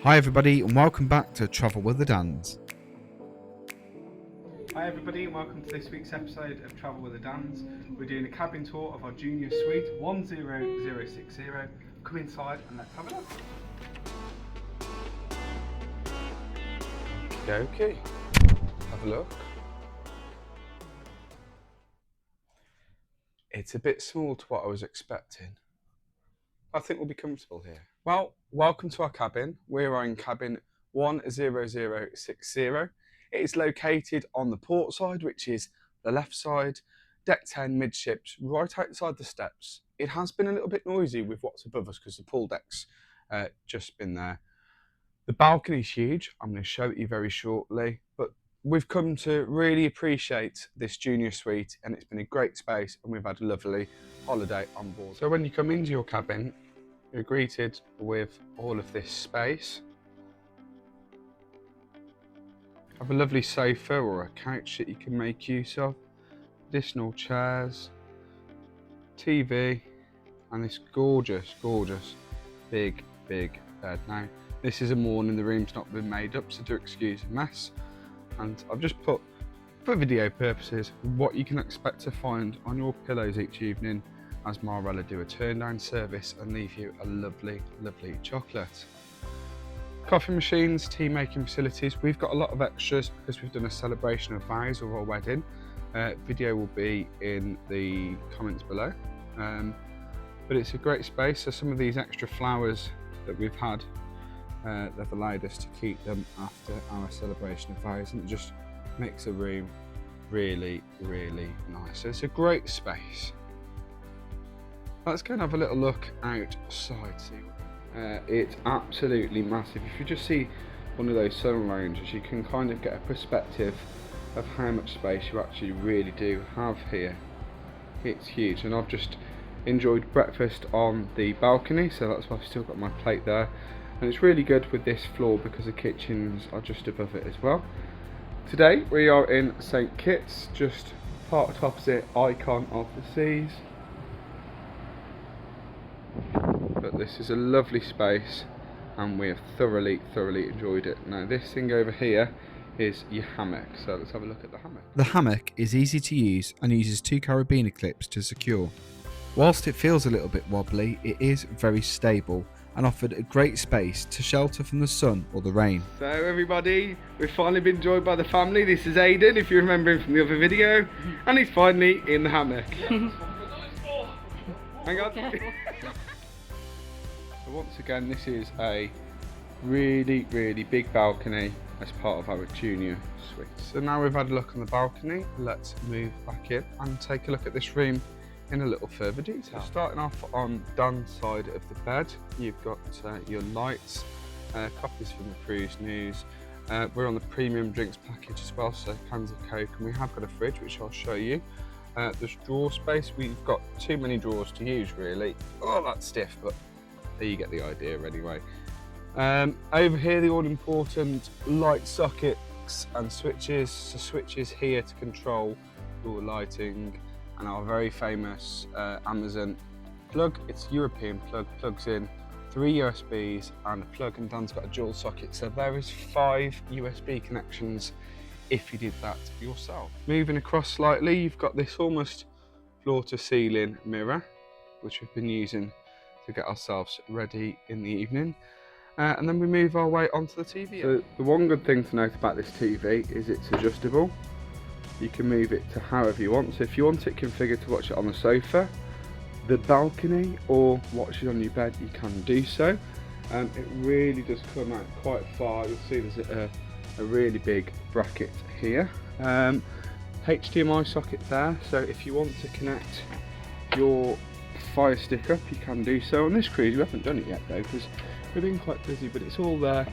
Hi everybody and welcome back to Travel with the Dans. Hi everybody and welcome to this week's episode of Travel with the Dans. We're doing a cabin tour of our junior suite 10060. Come inside and let's have a look. Okay, have a look. It's a bit small to what I was expecting. I think we'll be comfortable here. Well, welcome to our cabin. We're in cabin 10060. It is located on the port side, which is the left side, deck 10 midships, right outside the steps. It has been a little bit noisy with what's above us because the pool deck's just been there. The balcony's huge. I'm going to show it you very shortly, but we've come to really appreciate this junior suite and it's been a great space and we've had a lovely holiday on board. So when you come into your cabin, you're greeted with all of this space. Have a lovely sofa or a couch that you can make use of, additional chairs, TV, and this gorgeous big bed. Now this is a morning, the room's not been made up, so do excuse the mess. And I've just put, for video purposes, what you can expect to find on your pillows each evening as Marella do a turn down service and leave you a lovely chocolate. Coffee machines, tea making facilities. We've got a lot of extras because we've done a celebration of vows of our wedding. Video will be in the comments below. But it's a great space. So some of these extra flowers that we've had, they've allowed us to keep them after our celebration of vows, and it just makes the room really nice. So it's a great space. Let's go and have a little look outside. It's absolutely massive. If you just see one of those sun lounges, you can kind of get a perspective of how much space you actually really do have here. It's huge, and I've just enjoyed breakfast on the balcony, so that's why I've still got my plate there. And it's really good with this floor because the kitchens are just above it as well. Today we are in St Kitts, just parked opposite Icon of the Seas. But this is a lovely space and we have thoroughly enjoyed it. Now this thing over here is your hammock, so let's have a look at the hammock. The hammock is easy to use and uses 2 carabiner clips to secure. Whilst it feels a little bit wobbly, it is very stable and offered a great space to shelter from the sun or the rain. So everybody, we've finally been joined by the family. This is Aidan, if you remember him from the other video, and he's finally in the hammock. Hang on. So once again, this is a really big balcony as part of our junior suite. So now we've had a look on the balcony, let's move back in and take a look at this room in a little further detail. Starting off on Dan's side of the bed, you've got your lights, copies from the cruise news. We're on the premium drinks package as well, so cans of Coke, and we have got a fridge which I'll show you. There's drawer space. We've got too many drawers to use really. Oh, that's stiff, but there you get the idea anyway. Over here, the all important light sockets and switches. So switches here to control your lighting, and our very famous Amazon plug. It's European plug, plugs in 3 USBs and a plug, and Dan's got a dual socket. So there is 5 USB connections if you did that yourself. Moving across slightly, you've got this almost floor to ceiling mirror, which we've been using to get ourselves ready in the evening. And then we move our way onto the TV. So the one good thing to note about this TV is it's adjustable. You can move it to however you want. So if you want it configured to watch it on the sofa, the balcony, or watch it on your bed, you can do so. It really does come out quite far. You'll see there's a really big bracket here. HDMI socket there, so if you want to connect your Fire Stick up, you can do so. On this cruise we haven't done it yet though, because we've been quite busy, but it's all there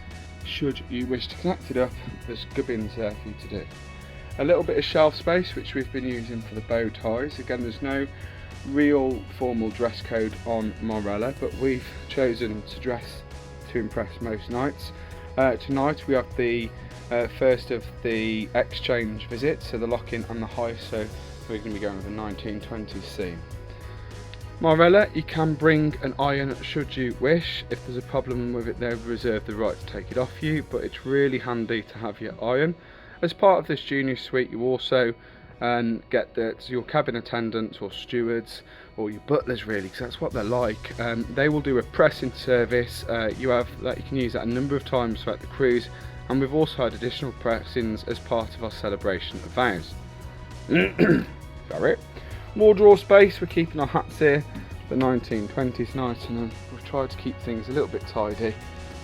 should you wish to connect it up. There's gubbins there for you to do. A little bit of shelf space which we've been using for the bow ties. Again, there's no real formal dress code on Marella, but we've chosen to dress to impress most nights. Tonight we have the first of the exchange visits, so the lock-in and the heist, so we're going to be going with the 1920s theme. Marella, you can bring an iron should you wish. If there's a problem with it, they reserve the right to take it off you, but it's really handy to have your iron. As part of this junior suite, you also get your cabin attendants or stewards or your butlers, really, because that's what they're like. They will do a pressing service. You can use that a number of times throughout the cruise, and we've also had additional pressings as part of our celebration of vows. Sorry. More drawer space. We're keeping our hats here, the 1920s nice, and we've tried to keep things a little bit tidy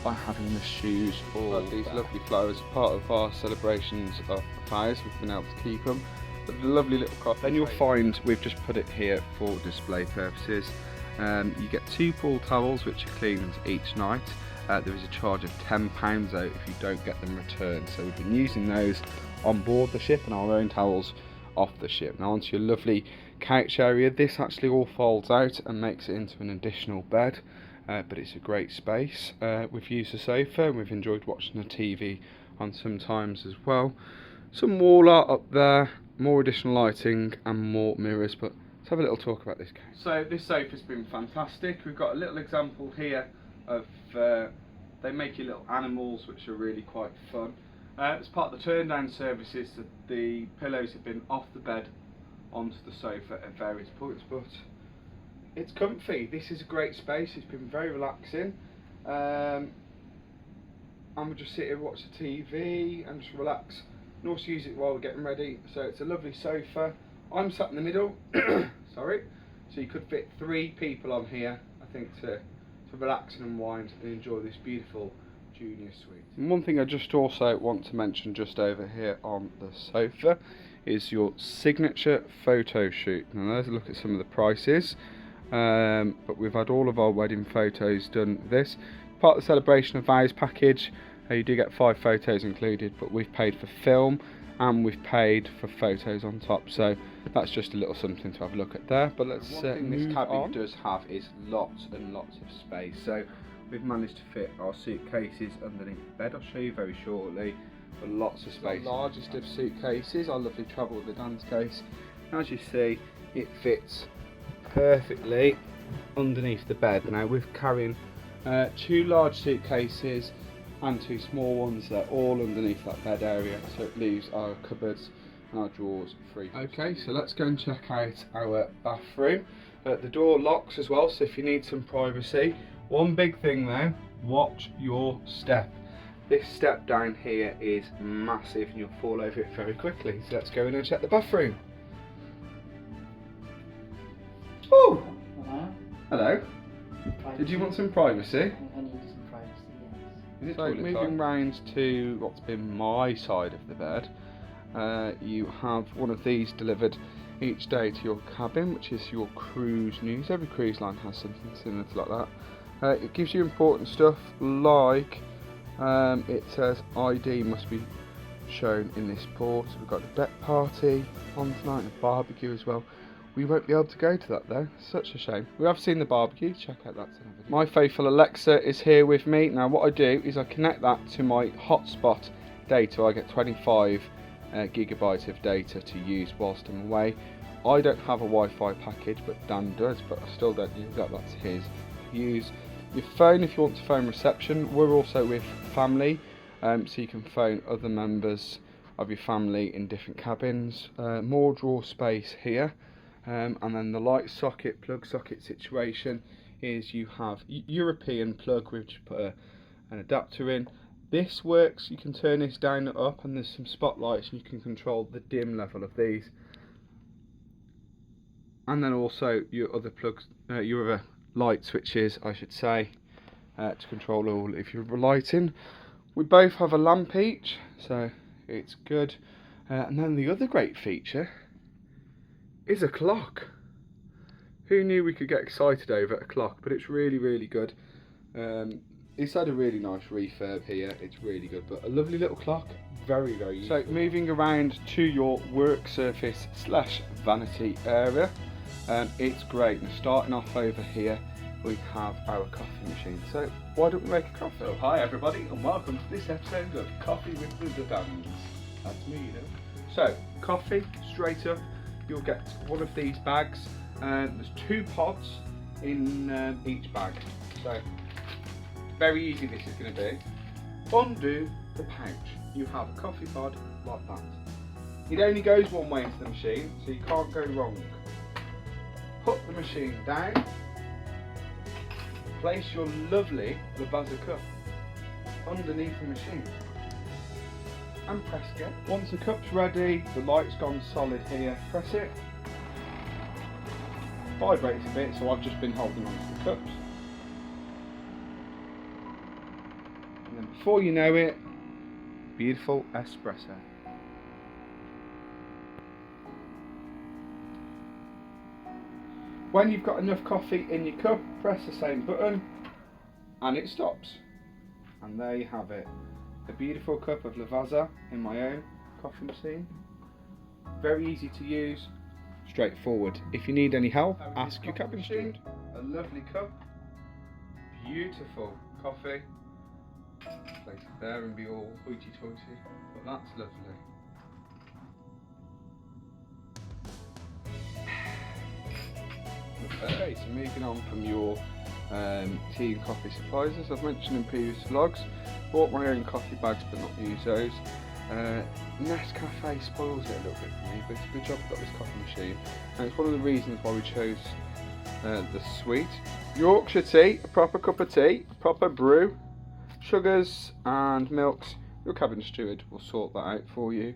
by having the shoes all these lovely flowers. Part of our celebrations of vows, we've been able to keep them. But the lovely little coffee. Then you'll find we've just put it here for display purposes. You get 2 pool towels which are cleaned each night. There is a charge of £10 though if you don't get them returned. So we've been using those on board the ship and our own towels off the ship. Now onto your lovely couch area. This actually all folds out and makes it into an additional bed, but it's a great space. We've used the sofa and we've enjoyed watching the TV on sometimes as well. Some wall art up there, more additional lighting and more mirrors, but let's have a little talk about this couch. So this sofa's been fantastic. We've got a little example here of they make you little animals which are really quite fun. As part of the turn down services, the pillows have been off the bed onto the sofa at various points, but it's comfy. This is a great space. It's been very relaxing, and we just sit here and watch the TV and just relax, and also use it while we're getting ready. So it's a lovely sofa. I'm sat in the middle. Sorry. So you could fit 3 people on here, I think, to relax and unwind and enjoy this beautiful junior suite. And one thing I just also want to mention just over here on the sofa is your signature photo shoot. Now let's look at some of the prices, but we've had all of our wedding photos done with this. Part of the celebration of vows package, you do get 5 photos included, but we've paid for film and we've paid for photos on top, so that's just a little something to have a look at there. But let's One thing this move cabin on. does have is lots and lots of space. So we've managed to fit our suitcases underneath the bed. I'll show you very shortly, but lots of space. The largest of suitcases, our lovely travel with the Dan's case. As you see, it fits perfectly underneath the bed. Now we're carrying 2 large suitcases and 2 small ones. They're all underneath that bed area, so it leaves our cupboards and our drawers free. Okay, so let's go and check out our bathroom. The door locks as well, so if you need some privacy. One big thing though, watch your step. This step down here is massive and you'll fall over it very quickly. So let's go in and check the bathroom. Oh! Hello. Did you want some privacy? I need some privacy, yes. So moving round to what's been my side of the bed, you have one of these delivered each day to your cabin, which is your cruise news. Every cruise line has something similar to like that. It gives you important stuff like it says ID must be shown in this port. We've got a deck party on tonight and a barbecue as well. We won't be able to go to that though, such a shame. We have seen the barbecue, check out that. My faithful Alexa is here with me. Now what I do is I connect that to my hotspot data. I get 25 gigabytes of data to use whilst I'm away. I don't have a Wi-Fi package, but Dan does, but I still don't use that, that's his. Use your phone if you want to phone reception. We're also with family, so you can phone other members of your family in different cabins. More drawer space here. And then the light socket, plug socket situation is you have European plug which you put an adapter in. This works, you can turn this down and up, and there's some spotlights and you can control the dim level of these. And then also your other plugs, your other light switches I should say, to control all of your lighting. We both have a lamp each, so it's good. And then the other great feature is a clock. Who knew we could get excited over a clock, but it's really, really good. It's had a really nice refurb here, it's really good, but a lovely little clock, very, very useful. So moving around to your work surface / vanity area, it's great. And starting off over here, we have our coffee machine. So why don't we make a coffee? So hi everybody and welcome to this episode of Coffee with the Dans. That's me, you know. So coffee, straight up. you'll get one of these bags. There's 2 pods in each bag, so very easy this is going to be. Undo the pouch. You have a coffee pod like that. It only goes one way into the machine, so you can't go wrong. Put the machine down. Place your lovely Lavazza cup underneath the machine and press go. Once the cup's ready, the light's gone solid here, press it. Vibrates a bit, so I've just been holding on to the cups. And then before you know it, beautiful espresso. When you've got enough coffee in your cup, press the same button and it stops. And there you have it. A beautiful cup of Lavazza in my own coffee machine. Very easy to use, straightforward. If you need any help, ask your cabin steward. A lovely cup, beautiful coffee. Place it there and be all hoity-toity, but that's lovely. Okay, so moving on from your tea and coffee supplies, as I've mentioned in previous vlogs, bought my own coffee bags but not use those. Nescafe spoils it a little bit for me, but it's a good job I've got this coffee machine, and it's one of the reasons why we chose the sweet Yorkshire tea, a proper cup of tea, proper brew, sugars and milks. Your cabin steward will sort that out for you.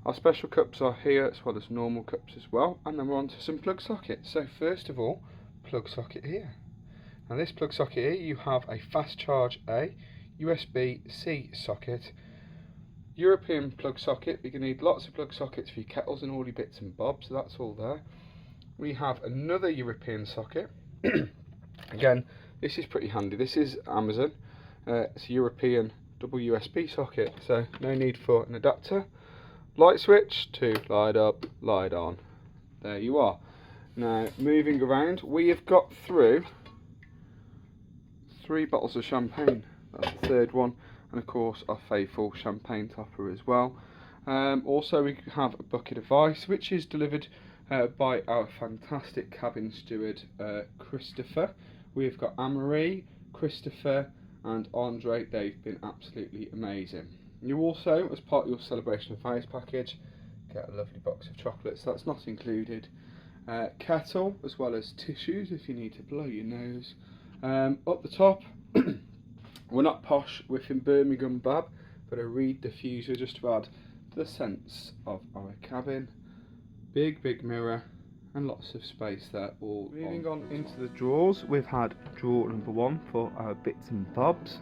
Our special cups are here, as well as normal cups as well, and then we're on to some plug sockets. So first of all, plug socket here. Now this plug socket here, you have a fast charge A, USB-C socket, European plug socket. You're going to need lots of plug sockets for your kettles and all your bits and bobs, so that's all there. We have another European socket. Again, this is pretty handy. This is Amazon. It's a European double USB socket, so no need for an adapter. Light switch to light up, light on. There you are. Now moving around, we have got through 3 bottles of champagne. That's the 3rd one, and of course our faithful champagne topper as well. Also we have a bucket of ice, which is delivered by our fantastic cabin steward Christopher. We've got Anne-Marie, Christopher and Andre. They've been absolutely amazing. You also, as part of your celebration of fires package, get a lovely box of chocolates. That's not included. Kettle, as well as tissues if you need to blow your nose. Up the top, we're not posh within Birmingham Bab, but a reed diffuser just to add to the sense of our cabin. Big mirror and lots of space there. All moving on into the drawers, we've had drawer number 1 for our bits and bobs.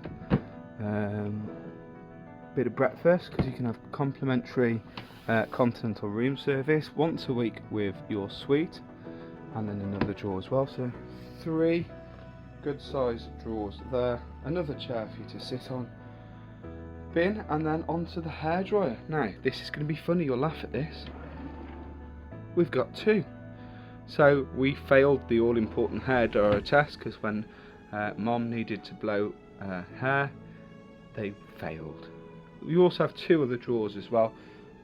Bit of breakfast, because you can have complimentary continental room service once a week with your suite, and then another drawer as well, so 3 good sized drawers there. Another chair for you to sit on, bin, and then onto the hairdryer. Now this is going to be funny, you'll laugh at this. We've got 2. So we failed the all important hairdryer test, because when Mom needed to blow hair, they failed. You also have 2 other drawers as well,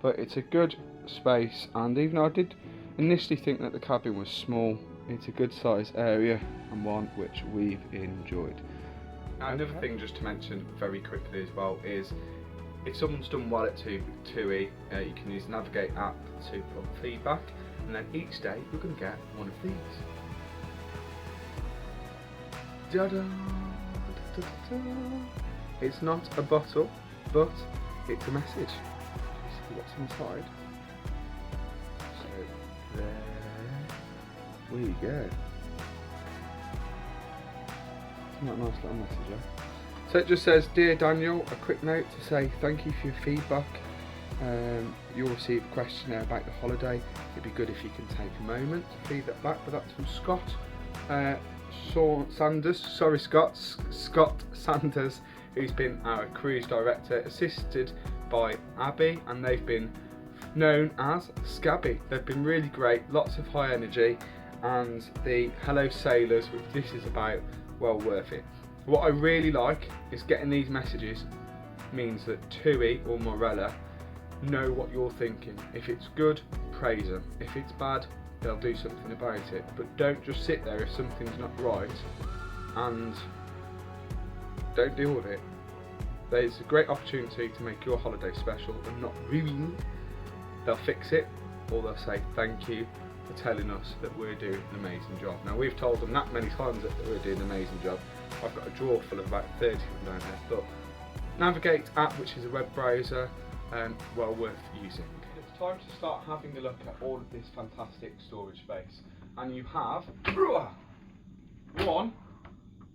but it's a good space, and even though I did initially think that the cabin was small, it's a good size area and one which we've enjoyed. Now, another thing just to mention very quickly as well is, if someone's done well at TUI, you can use the Navigate app to put feedback, and then each day you're going to get one of these. Ta-da! It's not a bottle, but it's a message. See what's inside. So there we go. Isn't that a nice little message, eh? So it just says, "Dear Daniel, a quick note to say thank you for your feedback. You'll receive a questionnaire about the holiday. It'd be good if you can take a moment to feed that back." But that's from Scott Scott Sanders, who's been our cruise director, assisted by Abby, and they've been known as Scabby. They've been really great, lots of high energy, and the Hello Sailors, which this is about, well worth it. What I really like is getting these messages means that TUI or Morella know what you're thinking. If it's good, praise them. If it's bad, they'll do something about it. But don't just sit there if something's not right and don't deal with it. There's a great opportunity to make your holiday special and not ruin. They'll fix it, or they'll say thank you for telling us that we're doing an amazing job. Now, we've told them that many times that we're doing an amazing job. I've got a drawer full of about 30 of them down there, but Navigate app, which is a web browser, well worth using. It's time to start having a look at all of this fantastic storage space, and you have one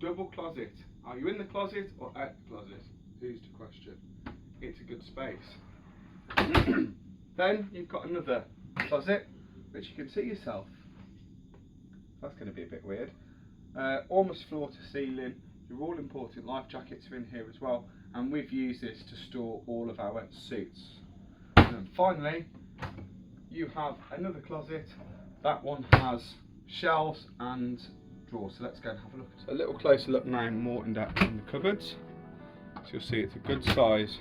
double closet. Are you in the closet or out the closet? Who's to question? It's a good space. Then you've got another closet which you can see yourself. That's going to be a bit weird. Almost floor to ceiling. Your all important life jackets are in here as well, and we've used this to store all of our suits. And then finally you have another closet. That one has shelves and drawers, so let's go and have a look. So a little closer look now, more in depth in the cupboards. So you'll see it's a good size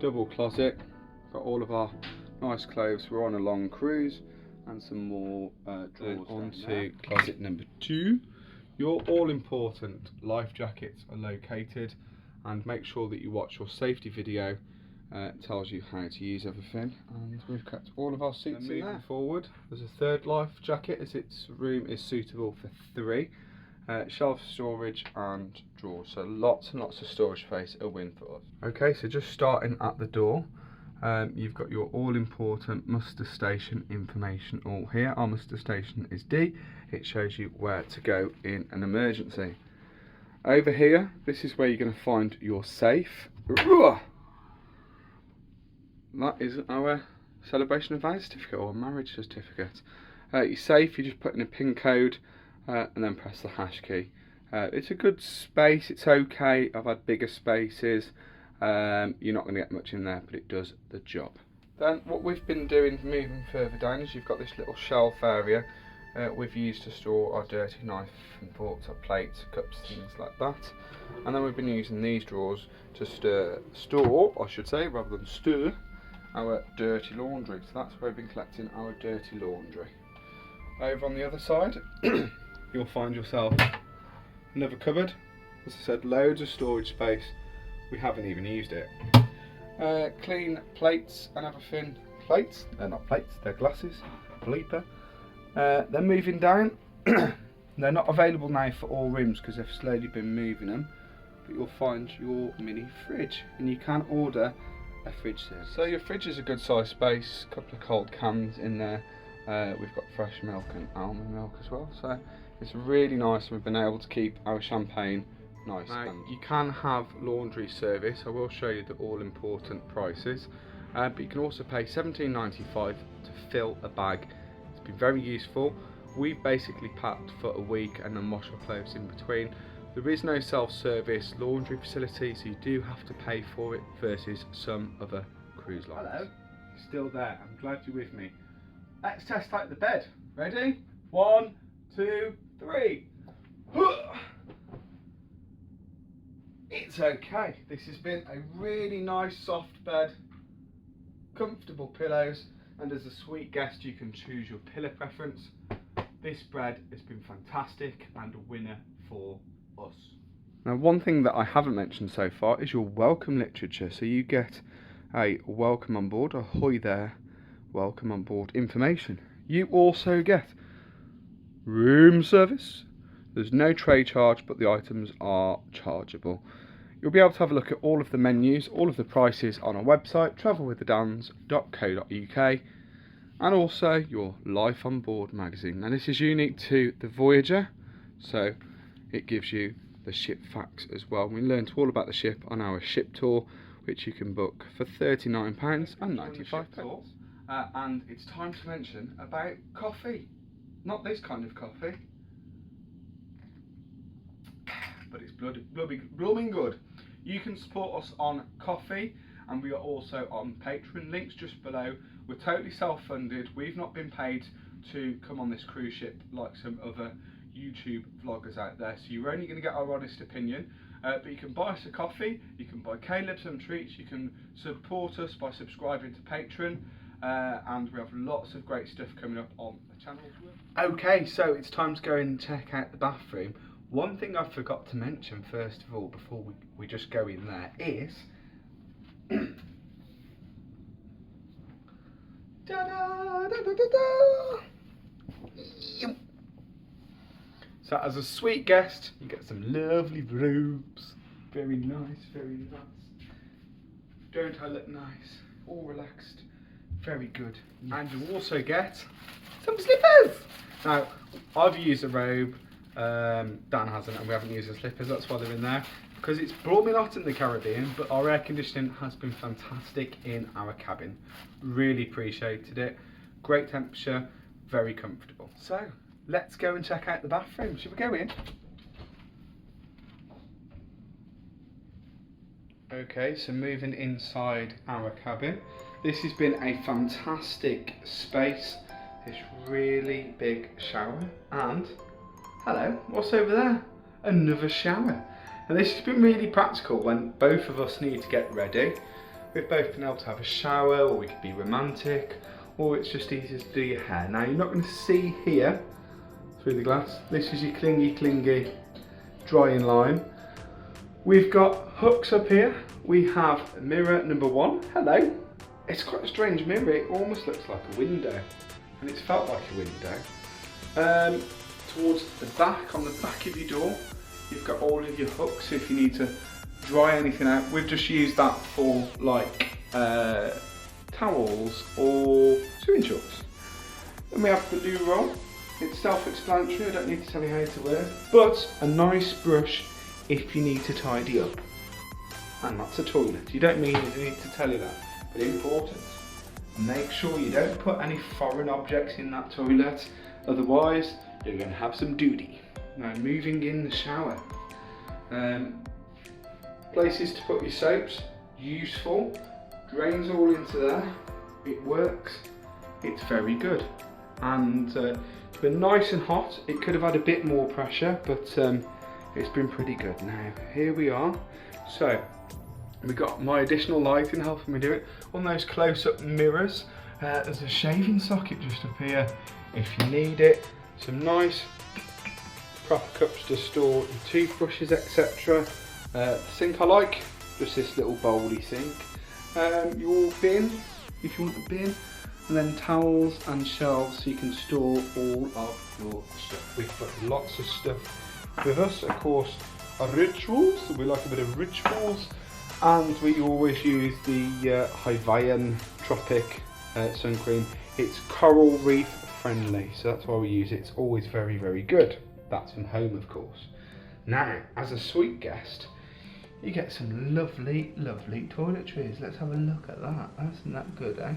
double closet. Got all of our nice clothes. We're on a long cruise, and some more drawers. On to closet number 2. Your all important life jackets are located, and make sure that you watch your safety video. It tells you how to use everything, and we've kept all of our suits in there. Moving forward, there's a third life jacket, as its room is suitable for 3. Shelf storage and drawers, so lots and lots of storage space, a win for us. Okay, so just starting at the door, you've got your all-important muster station information all here. Our muster station is D. It shows you where to go in an emergency. Over here, this is where you're going to find your safe. That is our celebration of vows certificate or marriage certificate. Your safe, you just put in a PIN code and then press the hash key. It's a good space, it's okay. I've had bigger spaces. You're not going to get much in there, but it does the job. Then what we've been doing, moving further down, is you've got this little shelf area we've used to store our dirty knife and forks, our plates, cups, things like that. And then we've been using these drawers to store, I should say, rather than stir, our dirty laundry. So that's where we've been collecting our dirty laundry. Over on the other side, you'll find yourself another cupboard. As I said, loads of storage space. We haven't even used it. Clean plates and everything. Plates? They're not plates, they're glasses. Bleeper. They're moving down. They're not available now for all rooms because they've slowly been moving them. But you'll find your mini fridge, and you can order a fridge service. So your fridge is a good size space. A couple of cold cans in there. We've got fresh milk and almond milk as well. So it's really nice. We've been able to keep our champagne nice. Now, you can have laundry service. I will show you the all-important prices, but you can also pay £17.95 to fill a bag. It's been very useful. We've basically packed for a week and then wash our clothes in between. There is no self-service laundry facility, so you do have to pay for it versus some other cruise lines. Hello, you're still there. I'm glad you're with me. Let's test out the bed. Ready? 1, 2, 3. It's okay. This has been a really nice soft bed, comfortable pillows, and as a sweet guest you can choose your pillow preference. This bed has been fantastic and a winner for us. Now, one thing that I haven't mentioned so far is your welcome literature. So you get a welcome on board, ahoy there, welcome on board information. You also get room service. There's no tray charge, but the items are chargeable. You'll be able to have a look at all of the menus, all of the prices on our website, travelwiththedans.co.uk, and also your Life on Board magazine. Now, this is unique to the Voyager, so it gives you the ship facts as well. We learned all about the ship on our ship tour, which you can book for £39.95. And it's time to mention about coffee. Not this kind of coffee, but it's blooming good. You can support us on Coffee, and we are also on Patreon, links just below. We're totally self-funded. We've not been paid to come on this cruise ship like some other YouTube vloggers out there, so you're only going to get our honest opinion. But you can buy us a coffee, you can buy Caleb some treats, you can support us by subscribing to Patreon. and we have lots of great stuff coming up on the channel. Okay, so it's time to go and check out the bathroom. One thing I forgot to mention first of all before we just go in there is so as a sweet guest you get some lovely robes. Very nice, very nice. Don't I look nice? All relaxed. Very good. And you also get some slippers. Now, I've used a robe, Dan hasn't, and we haven't used the slippers, that's why they're in there. Because it's blooming hot in the Caribbean, but our air conditioning has been fantastic in our cabin. Really appreciated it. Great temperature, very comfortable. So, let's go and check out the bathroom. Should we go in? Okay, so moving inside our cabin. This has been a fantastic space. This really big shower, and hello, what's over there? Another shower. And this has been really practical when both of us need to get ready. We've both been able to have a shower, or we could be romantic, or it's just easier to do your hair. Now you're not going to see here through the glass. This is your clingy drying line. We've got hooks up here. We have mirror number 1. Hello. It's quite a strange mirror. It almost looks like a window, and it's felt like a window. Towards the back, on the back of your door, you've got all of your hooks if you need to dry anything out. We've just used that for like towels or swimming shorts. Then we have the loo roll. It's self-explanatory, I don't need to tell you how to wear it, but a nice brush if you need to tidy up. And that's a toilet. You don't need to tell you that, but important. Make sure you don't put any foreign objects in that toilet, otherwise you're going to have some duty. Now moving in the shower. Places to put your soaps, useful. Drains all into there. It works. It's very good. And it's been nice and hot. It could have had a bit more pressure, but it's been pretty good. Now here we are. So we got my additional lighting helping me do it. On those close-up mirrors, there's a shaving socket just up here if you need it. Some nice proper cups to store your toothbrushes, etc. The sink I like, just this little bowly sink. Your bin, if you want the bin, and then towels and shelves so you can store all of your stuff. We've got lots of stuff with us, of course. Our rituals, so we like a bit of rituals, and we always use the Hawaiian Tropic sun cream. It's coral reef friendly, so that's why we use it. It's always very, very good. That's from home, of course. Now, as a sweet guest, you get some lovely, lovely toiletries. Let's have a look at that. Isn't that good, eh?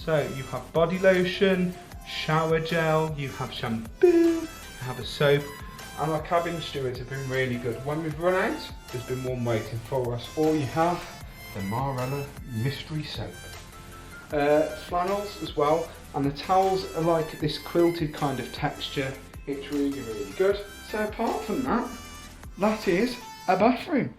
So you have body lotion, shower gel, you have shampoo, you have a soap, and our cabin stewards have been really good. When we've run out, there's been one waiting for us. Or you have the Marella mystery soap. Flannels as well, and the towels are like this quilted kind of texture. It's really, really good. So apart from that, that is a bathroom.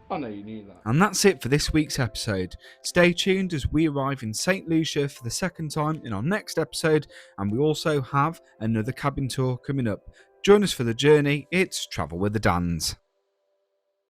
I know you knew that. And that's it for this week's episode. Stay tuned as we arrive in St. Lucia for the second time in our next episode, and we also have another cabin tour coming up. Join us for the journey. It's Travel with the Dans.